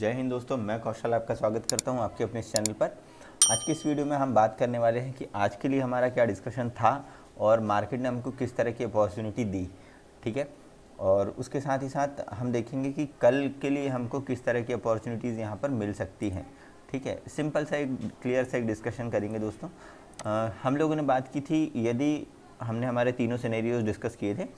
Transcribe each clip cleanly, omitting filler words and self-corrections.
जय हिंद दोस्तों, मैं कौशल आपका स्वागत करता हूं आपके अपने इस चैनल पर। आज की इस वीडियो में हम बात करने वाले हैं कि आज के लिए हमारा क्या डिस्कशन था और मार्केट ने हमको किस तरह की अपॉर्चुनिटी दी, ठीक है। और उसके साथ ही साथ हम देखेंगे कि कल के लिए हमको किस तरह की अपॉर्चुनिटीज़ यहाँ पर मिल सकती हैं, ठीक है। सिंपल सा एक क्लियर सा एक डिस्कशन करेंगे दोस्तों। हम लोगों ने बात की थी, यदि हमने हमारे तीनों सिनेरियोज डिस्कस किए थे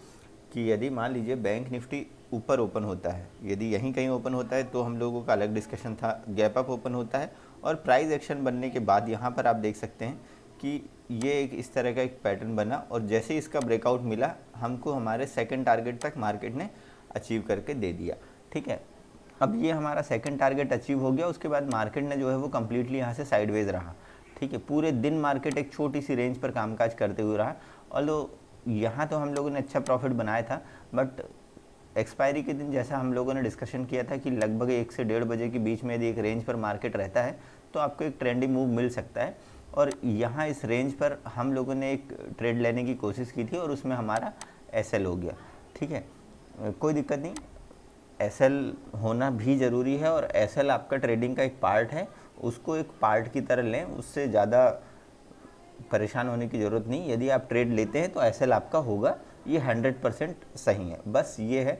कि यदि मान लीजिए बैंक निफ्टी ऊपर ओपन होता है, यदि यहीं कहीं ओपन होता है तो हम लोगों का अलग डिस्कशन था। गैप अप ओपन होता है और प्राइस एक्शन बनने के बाद यहाँ पर आप देख सकते हैं कि ये एक इस तरह का एक पैटर्न बना और जैसे ही इसका ब्रेकआउट मिला हमको हमारे सेकंड टारगेट तक मार्केट ने अचीव करके दे दिया, ठीक है। अब ये हमारा सेकंड टारगेट अचीव हो गया, उसके बाद मार्केट ने जो है वो कम्प्लीटली यहाँ से साइडवेज रहा, ठीक है। पूरे दिन मार्केट एक छोटी सी रेंज पर कामकाज करते हुए रहा। और यहाँ तो हम लोगों ने अच्छा प्रॉफिट बनाया था, बट एक्सपायरी के दिन जैसा हम लोगों ने डिस्कशन किया था कि लगभग 1 से 1:30 बजे के बीच में यदि एक रेंज पर मार्केट रहता है तो आपको एक ट्रेंडी मूव मिल सकता है। और यहाँ इस रेंज पर हम लोगों ने एक ट्रेड लेने की कोशिश की थी और उसमें हमारा एसएल हो गया, ठीक है। कोई दिक्कत नहीं, एसएल होना भी ज़रूरी है और एसएल आपका ट्रेडिंग का एक पार्ट है, उसको एक पार्ट की तरह लें, उससे ज़्यादा परेशान होने की ज़रूरत नहीं। यदि आप ट्रेड लेते हैं तो एसएल आपका होगा, ये 100% सही है। बस ये है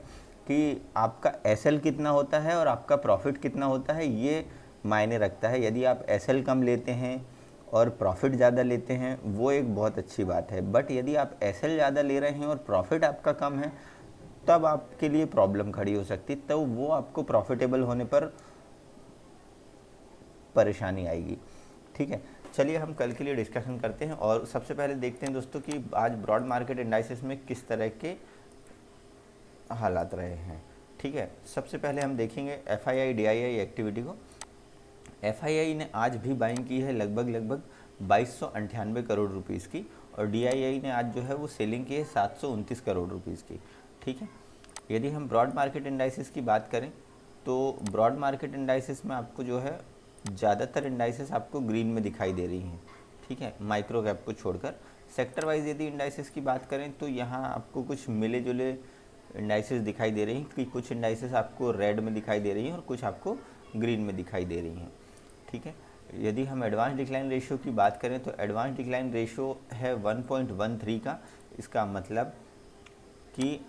कि आपका एसएल कितना होता है और आपका प्रॉफिट कितना होता है, ये मायने रखता है। यदि आप एसएल कम लेते हैं और प्रॉफिट ज़्यादा लेते हैं वो एक बहुत अच्छी बात है, बट यदि आप एसएल ज़्यादा ले रहे हैं और प्रॉफिट आपका कम है तब आपके लिए प्रॉब्लम खड़ी हो सकती है, तो वो आपको प्रॉफिटेबल होने पर परेशानी आएगी, ठीक है। चलिए हम कल के लिए डिस्कशन करते हैं और सबसे पहले देखते हैं दोस्तों कि आज ब्रॉड मार्केट इंडाइसेस में किस तरह के हालात रहे हैं, ठीक है। सबसे पहले हम देखेंगे एफआईआई डीआईआई एक्टिविटी को। एफआईआई ने आज भी बाइंग की है लगभग 2298 करोड़ रुपीज़ की और डीआईआई ने आज जो है वो सेलिंग की है 729 करोड़ रुपीज़ की, ठीक है। यदि हम ब्रॉड मार्केट इंडाइसेस की बात करें तो ब्रॉड मार्केट इंडाइसेस में आपको जो है ज़्यादातर इंडाइसेस आपको ग्रीन में दिखाई दे रही हैं, ठीक है, माइक्रो कैप को छोड़कर। सेक्टर वाइज यदि इंडाइसेस की बात करें तो यहाँ आपको कुछ मिले जुले इंडाइसेस दिखाई दे रही हैं कि कुछ इंडाइसेस आपको रेड में दिखाई दे रही हैं और कुछ आपको ग्रीन में दिखाई दे रही हैं, ठीक है। यदि हम एडवांस डिक्लाइन रेशियो की बात करें तो एडवांस डिक्लाइन रेशियो है 1.13 का। इसका मतलब कि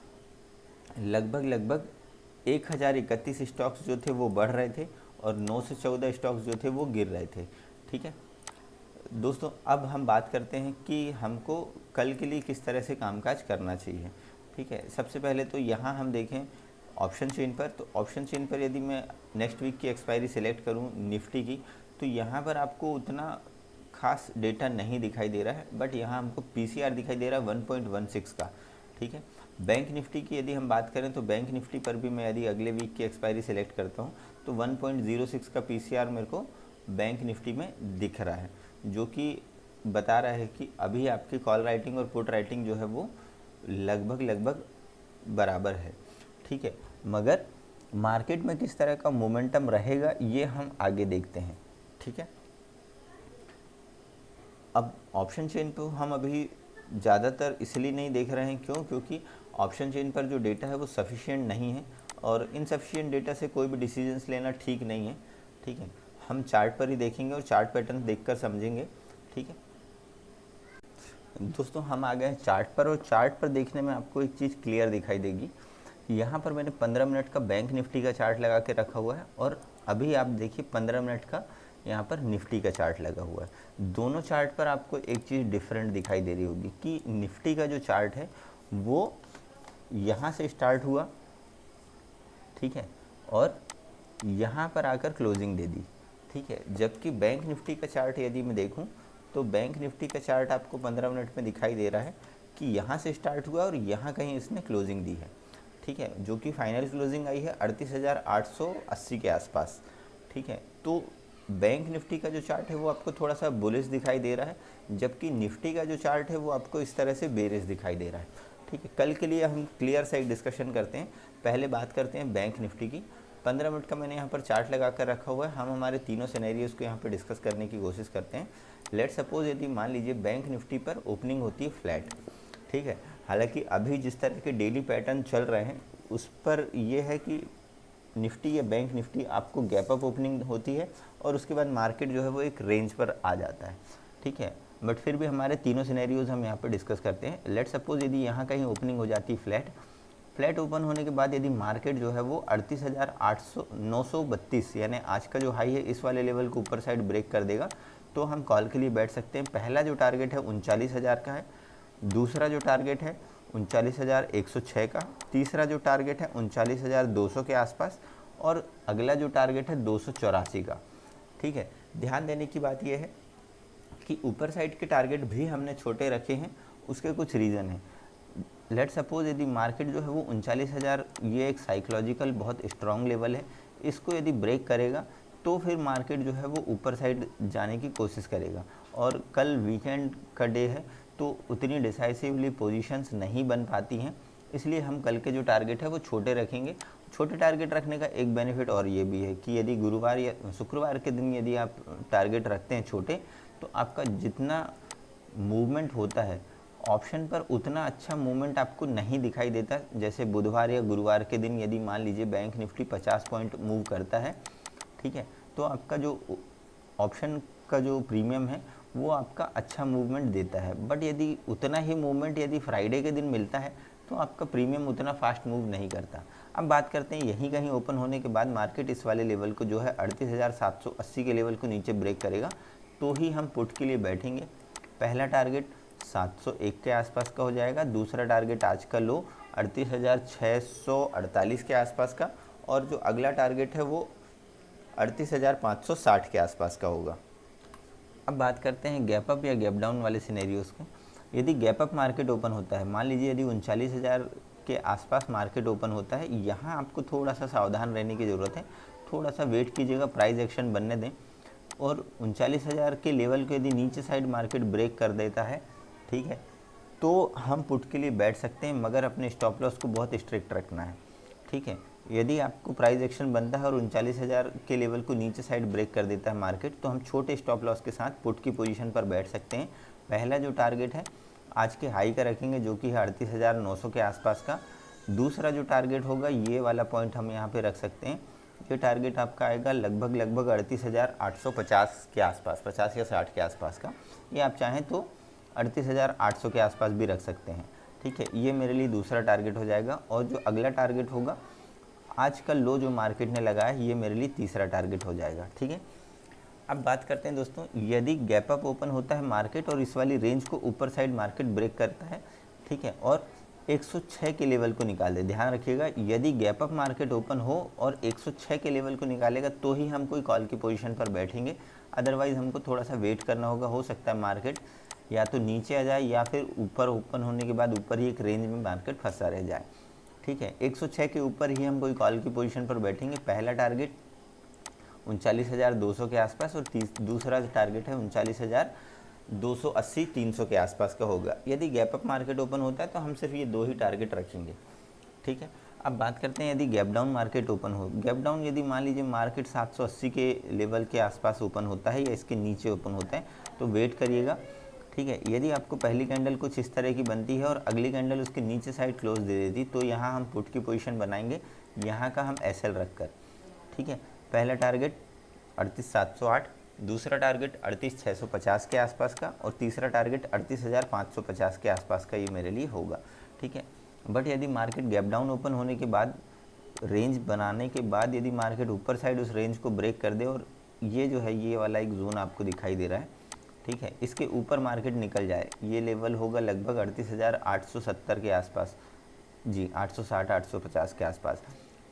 लगभग 1031 स्टॉक्स जो थे वो बढ़ रहे थे और 9 से 14 स्टॉक्स जो थे वो गिर रहे थे, ठीक है दोस्तों। अब हम बात करते हैं कि हमको कल के लिए किस तरह से कामकाज करना चाहिए, ठीक है। सबसे पहले तो यहाँ हम देखें ऑप्शन चेन पर, तो ऑप्शन चेन पर यदि मैं नेक्स्ट वीक की एक्सपायरी सिलेक्ट करूँ निफ्टी की तो यहाँ पर आपको उतना खास डेटा नहीं दिखाई दे रहा है, बट यहाँ हमको पीसीआर दिखाई दे रहा है 1.16 का, ठीक है। बैंक निफ्टी की यदि हम बात करें तो बैंक निफ्टी पर भी मैं यदि अगले वीक की एक्सपायरी सिलेक्ट करता हूँ तो 1.06 का पीसीआर मेरे को बैंक निफ्टी में दिख रहा है, जो कि बता रहा है कि अभी आपकी कॉल राइटिंग और पुट राइटिंग जो है वो लगभग बराबर है, ठीक है। मगर मार्केट में किस तरह का मोमेंटम रहेगा ये हम आगे देखते हैं, ठीक है। अब ऑप्शन चेन पे हम अभी ज़्यादातर इसलिए नहीं देख रहे हैं क्योंकि ऑप्शन चेन पर जो डेटा है वो सफिशिएंट नहीं है और इनसफिशिएंट डेटा से कोई भी डिसीजंस लेना ठीक नहीं है, ठीक है। हम चार्ट पर ही देखेंगे और चार्ट पैटर्न देखकर समझेंगे, ठीक है दोस्तों। हम आ गए हैं चार्ट पर और चार्ट पर देखने में आपको एक चीज़ क्लियर दिखाई देगी। यहाँ पर मैंने 15 मिनट का बैंक निफ्टी का चार्ट लगा के रखा हुआ है और अभी आप देखिए 15 मिनट का यहाँ पर निफ्टी का चार्ट लगा हुआ है। दोनों चार्ट पर आपको एक चीज़ डिफरेंट दिखाई दे रही होगी कि निफ्टी का जो चार्ट है वो यहाँ से स्टार्ट हुआ, ठीक है, और यहाँ पर आकर क्लोजिंग दे दी, ठीक है। जबकि बैंक निफ्टी का चार्ट यदि मैं देखूँ तो बैंक निफ्टी का चार्ट आपको 15 मिनट में दिखाई दे रहा है कि यहाँ से स्टार्ट हुआ और यहाँ कहीं इसने क्लोजिंग दी है, ठीक है, जो कि फाइनल क्लोजिंग आई है 38,880 के आसपास, ठीक है। तो बैंक निफ्टी का जो चार्ट है वो आपको थोड़ा सा बुलिश दिखाई दे रहा है, जबकि निफ्टी का जो चार्ट है वो आपको इस तरह से बेरिश दिखाई दे रहा है, ठीक है। कल के लिए हम क्लियर सा एक डिस्कशन करते हैं। पहले बात करते हैं बैंक निफ्टी की। 15 मिनट का मैंने यहाँ पर चार्ट लगा कर रखा हुआ है। हम हमारे तीनों सिनेरियोज़ को यहाँ पर डिस्कस करने की कोशिश करते हैं। लेट सपोज यदि मान लीजिए बैंक निफ्टी पर ओपनिंग होती है फ्लैट, ठीक है। हालांकि अभी जिस तरह के डेली पैटर्न चल रहे हैं उस पर यह है कि निफ्टी या बैंक निफ्टी आपको गैप अप ओपनिंग होती है और उसके बाद मार्केट जो है वो एक रेंज पर आ जाता है, ठीक है। बट फिर भी हमारे तीनों सिनेरियोज हम यहाँ पर डिस्कस करते हैं। लेट सपोज यदि यहाँ कहीं ओपनिंग हो जाती है फ्लैट ओपन होने के बाद यदि मार्केट जो है वो 38,932 यानी आज का जो हाई है इस वाले लेवल को ऊपर साइड ब्रेक कर देगा तो हम कॉल के लिए बैठ सकते हैं। पहला जो टारगेट है 39,000 का है, दूसरा जो टारगेट है 39,106 का, तीसरा जो टारगेट है 39,200 के आसपास और अगला जो टारगेट है 284 का, ठीक है। ध्यान देने की बात यह है कि ऊपर साइड के टारगेट भी हमने छोटे रखे हैं, उसके कुछ रीज़न हैं। लेट सपोज यदि मार्केट जो है वो 39,000 ये एक साइकोलॉजिकल बहुत स्ट्रॉन्ग लेवल है, इसको यदि ब्रेक करेगा तो फिर मार्केट जो है वो ऊपर साइड जाने की कोशिश करेगा। और कल वीकेंड का डे है तो उतनी डिसाइसिवली पोजीशंस नहीं बन पाती हैं, इसलिए हम कल के जो टारगेट है वो छोटे रखेंगे। छोटे टारगेट रखने का एक बेनिफिट और ये भी है कि यदि गुरुवार या शुक्रवार के दिन यदि आप टारगेट रखते हैं छोटे तो आपका जितना मूवमेंट होता है ऑप्शन पर उतना अच्छा मूवमेंट आपको नहीं दिखाई देता। जैसे बुधवार या गुरुवार के दिन यदि मान लीजिए बैंक निफ्टी 50 पॉइंट मूव करता है, ठीक है, तो आपका जो ऑप्शन का जो प्रीमियम है वो आपका अच्छा मूवमेंट देता है। बट यदि उतना ही मूवमेंट यदि फ्राइडे के दिन मिलता है तो आपका प्रीमियम उतना फास्ट मूव नहीं करता। अब बात करते हैं यहीं कहीं ओपन होने के बाद मार्केट इस वाले लेवल को जो है 38,780 के लेवल को नीचे ब्रेक करेगा तो ही हम पुट के लिए बैठेंगे। पहला टारगेट 701 के आसपास का हो जाएगा, दूसरा टारगेट आज का लो 38,648 के आसपास का और जो अगला टारगेट है वो 38,560 के आसपास का होगा। अब बात करते हैं गैप अप या गैप डाउन वाले सिनेरियोज़ के। यदि गैप अप मार्केट ओपन होता है, मान लीजिए यदि 39,000 के आसपास मार्केट ओपन होता है, यहाँ आपको थोड़ा सा सावधान रहने की ज़रूरत है, थोड़ा सा वेट कीजिएगा, प्राइस एक्शन बनने दें। और 39,000 के लेवल को यदि नीचे साइड मार्केट ब्रेक कर देता है, ठीक है, तो हम पुट के लिए बैठ सकते हैं, मगर अपने स्टॉप लॉस को बहुत स्ट्रिक्ट रखना है, ठीक है। यदि आपको प्राइस एक्शन बनता है और 39,000 के लेवल को नीचे साइड ब्रेक कर देता है मार्केट तो हम छोटे स्टॉप लॉस के साथ पुट की पोजीशन पर बैठ सकते हैं। पहला जो टारगेट है आज के हाई का रखेंगे जो कि है 38,900 के आसपास का। दूसरा जो टारगेट होगा ये वाला पॉइंट हम यहाँ पे रख सकते हैं, ये टारगेट आपका आएगा लगभग 38,850 के आसपास, 50 या 60 के आसपास का। ये आप चाहें तो 38,800 के आसपास भी रख सकते हैं, ठीक है। ये मेरे लिए दूसरा टारगेट हो जाएगा। और जो अगला टारगेट होगा आज का लो जो मार्केट ने लगाया है ये मेरे लिए तीसरा टारगेट हो जाएगा, ठीक है। अब बात करते हैं दोस्तों, यदि गैप अप ओपन होता है मार्केट और इस वाली रेंज को ऊपर साइड मार्केट ब्रेक करता है, ठीक है, और 106 के लेवल को निकाल दे। ध्यान रखिएगा, यदि गैप अप मार्केट ओपन हो और 106 के लेवल को निकालेगा तो ही हम कोई कॉल की पोजीशन पर बैठेंगे, अदरवाइज़ हमको थोड़ा सा वेट करना होगा। हो सकता है मार्केट या तो नीचे आ जाए या फिर ऊपर ओपन होने के बाद ऊपर ही एक रेंज में मार्केट फंसा रह जाए, ठीक है। 106 के ऊपर ही हम कोई कॉल की पोजीशन पर बैठेंगे। पहला टारगेट 39,200 के आसपास और दूसरा टारगेट है 39,280 300 के आसपास का होगा। यदि गैप अप मार्केट ओपन होता है तो हम सिर्फ ये दो ही टारगेट रखेंगे, ठीक है। अब बात करते हैं यदि गैप डाउन मार्केट ओपन हो। गैप डाउन यदि मान लीजिए मार्केट 780 के लेवल के आसपास ओपन होता है या इसके नीचे ओपन होता है तो वेट करिएगा, ठीक है। यदि आपको पहली कैंडल कुछ इस तरह की बनती है और अगली कैंडल उसके नीचे साइड क्लोज दे देती तो यहाँ हम पुट की पोजीशन बनाएंगे, यहाँ का हम एसएल रखकर, ठीक है। पहला टारगेट 38,708, दूसरा टारगेट 38,650 के आसपास का और तीसरा टारगेट 38,550 के आसपास का ये मेरे लिए होगा, ठीक है। बट यदि मार्केट गैप डाउन ओपन होने के बाद रेंज बनाने के बाद यदि मार्केट ऊपर साइड उस रेंज को ब्रेक कर दे और ये जो है ये वाला एक जोन आपको दिखाई दे रहा है, ठीक है, इसके ऊपर मार्केट निकल जाए, ये लेवल होगा लगभग 38,870 के आसपास, जी 860 850 के आसपास,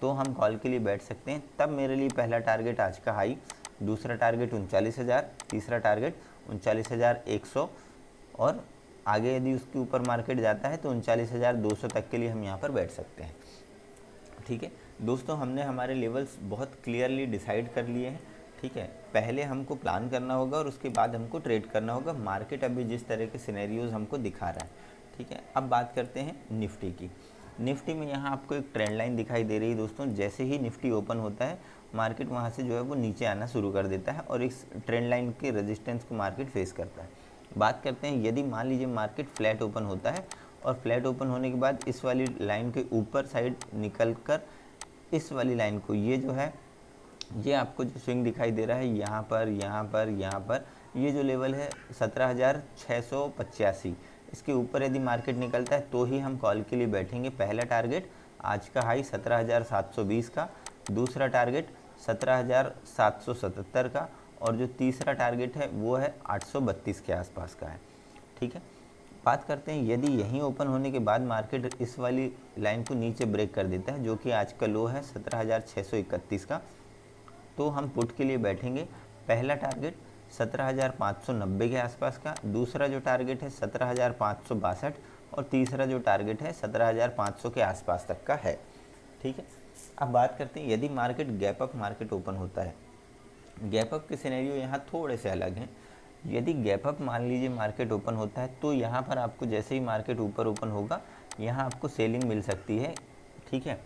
तो हम कॉल के लिए बैठ सकते हैं। तब मेरे लिए पहला टारगेट आज का हाई, दूसरा टारगेट 39,000, तीसरा टारगेट 39,100 और आगे यदि उसके ऊपर मार्केट जाता है तो 39,200 तक के लिए हम यहाँ पर बैठ सकते हैं, ठीक है। दोस्तों हमने हमारे लेवल्स बहुत क्लियरली डिसाइड कर लिए हैं, ठीक है। पहले हमको प्लान करना होगा और उसके बाद हमको ट्रेड करना होगा। मार्केट अभी जिस तरह के सिनेरियोज हमको दिखा रहा है, ठीक है। अब बात करते हैं निफ्टी की। निफ्टी में यहाँ आपको एक ट्रेंड लाइन दिखाई दे रही है दोस्तों। जैसे ही निफ्टी ओपन होता है मार्केट वहाँ से जो है वो नीचे आना शुरू कर देता है और इस ट्रेंड लाइन के रेजिस्टेंस को मार्केट फेस करता है। बात करते हैं यदि मान लीजिए मार्केट फ्लैट ओपन होता है और फ्लैट ओपन होने के बाद इस वाली लाइन के ऊपर साइड निकल कर इस वाली लाइन को, ये जो है, ये आपको जो स्विंग दिखाई दे रहा है यहाँ पर, यहाँ पर, यहाँ पर, ये जो लेवल है 17,685, इसके ऊपर यदि मार्केट निकलता है तो ही हम कॉल के लिए बैठेंगे। पहला टारगेट आज का हाई 17,720 का, दूसरा टारगेट 17,777 का, और जो तीसरा टारगेट है वो है 832 के आसपास का है। ठीक है, बात करते हैं यदि यहीं ओपन होने के बाद मार्केट इस वाली लाइन को नीचे ब्रेक कर देता है, जो कि आज का लो है 17,631 का, तो हम पुट के लिए बैठेंगे। पहला टारगेट 17,590 के आसपास का, दूसरा जो टारगेट है 17,562, और तीसरा जो टारगेट है 17,500 के आसपास तक का है। ठीक है, अब बात करते हैं यदि market gap up market open होता है। गैप अप के सिनेरियो यहाँ थोड़े से अलग हैं। यदि गैप अप मान लीजिए मार्केट ओपन होता है तो यहाँ पर आपको जैसे ही मार्केट ऊपर ओपन होगा यहाँ आपको सेलिंग मिल सकती है। ठीक है,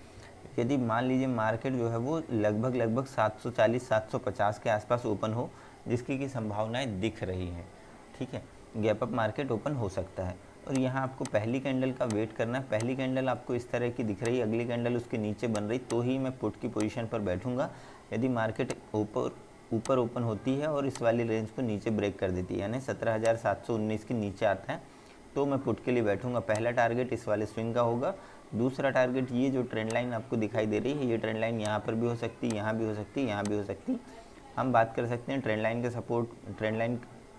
यदि मान लीजिए मार्केट जो है वो लगभग 740-750 के आसपास ओपन हो, जिसकी की संभावनाएं दिख रही हैं। ठीक है, गैप अप मार्केट ओपन हो सकता है, और यहाँ आपको पहली कैंडल का वेट करना है। पहली कैंडल आपको इस तरह की दिख रही है, अगली कैंडल उसके नीचे बन रही, तो ही मैं पुट की पोजीशन पर बैठूंगा। यदि मार्केट ऊपर ओपन होती है और इस वाली रेंज को नीचे ब्रेक कर देती है, यानी 17,719 के नीचे आता है, तो मैं पुट के लिए बैठूंगा। पहला टारगेट इस वाले स्विंग का होगा, दूसरा टारगेट ये जो ट्रेंड लाइन आपको दिखाई दे रही है, ये ट्रेंड लाइन यहाँ पर भी हो सकती है, यहाँ भी हो सकती है, यहाँ भी हो सकती है। हम बात कर सकते हैं ट्रेंड लाइन का सपोर्ट, ट्रेंड लाइन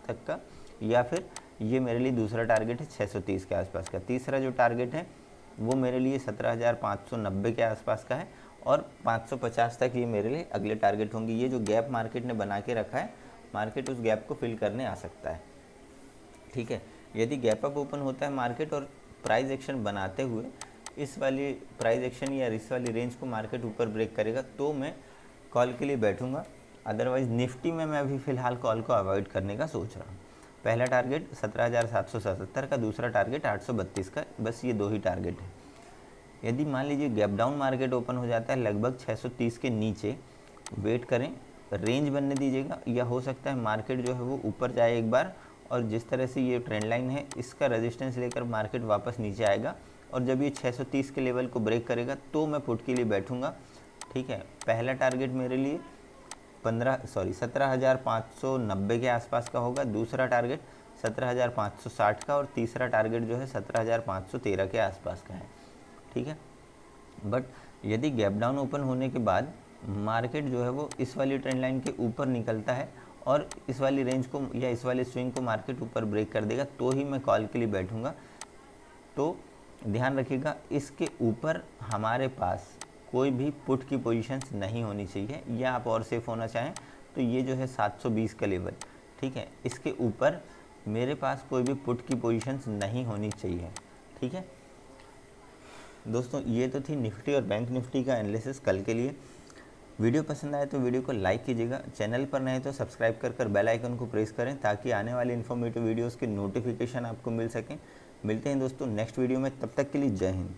तक का, या फिर ये मेरे लिए दूसरा टारगेट है 630 के आसपास का। तीसरा जो टारगेट है वो मेरे लिए 17,590 के आसपास का है, और 550 तक ये मेरे लिए अगले टारगेट होंगे। ये जो गैप मार्केट ने बना के रखा है, मार्केट उस गैप को फिल करने आ सकता है। ठीक है, यदि गैप अप ओपन होता है मार्केट और प्राइस एक्शन बनाते हुए इस वाली प्राइस एक्शन या इस वाली रेंज को मार्केट ऊपर ब्रेक करेगा, तो मैं कॉल के लिए बैठूंगा। अदरवाइज़ निफ्टी में मैं अभी फ़िलहाल कॉल को अवॉइड करने का सोच रहा हूँ। पहला टारगेट 17,777 का, दूसरा टारगेट 832 का, बस ये दो ही टारगेट है। यदि मान लीजिए गैप डाउन मार्केट ओपन हो जाता है लगभग 630 के नीचे, वेट करें, रेंज बनने दीजिएगा, या हो सकता है मार्केट जो है वो ऊपर जाए एक बार, और जिस तरह से ये ट्रेंड लाइन है इसका रेजिस्टेंस लेकर मार्केट वापस नीचे आएगा, और जब ये 630 के लेवल को ब्रेक करेगा तो मैं पुट के लिए बैठूंगा। ठीक है, पहला टारगेट मेरे लिए 17,590 के आसपास का होगा, दूसरा टारगेट 17,560 का, और तीसरा टारगेट जो है 17,513 के आसपास का है। ठीक है, बट यदि गैप डाउन ओपन होने के बाद मार्केट जो है वो इस वाली ट्रेंड लाइन के ऊपर निकलता है और इस वाली रेंज को या इस वाले स्विंग को मार्केट ऊपर ब्रेक कर देगा, तो ही मैं कॉल के लिए बैठूंगा। तो ध्यान रखिएगा, इसके ऊपर हमारे पास कोई भी पुट की पोजीशंस नहीं होनी चाहिए, या आप और सेफ होना चाहें तो ये जो है 720 का लेवल, ठीक है, इसके ऊपर मेरे पास कोई भी पुट की पोजीशंस नहीं होनी चाहिए। ठीक है दोस्तों, ये तो थी निफ्टी और बैंक निफ्टी का एनालिसिस कल के लिए। वीडियो पसंद आए तो वीडियो को लाइक कीजिएगा, चैनल पर नए तो सब्सक्राइब कर बेल आइकन को प्रेस करें ताकि आने वाले इन्फॉर्मेटिव वीडियोस के नोटिफिकेशन आपको मिल सकें। मिलते हैं दोस्तों नेक्स्ट वीडियो में, तब तक के लिए जय हिंद।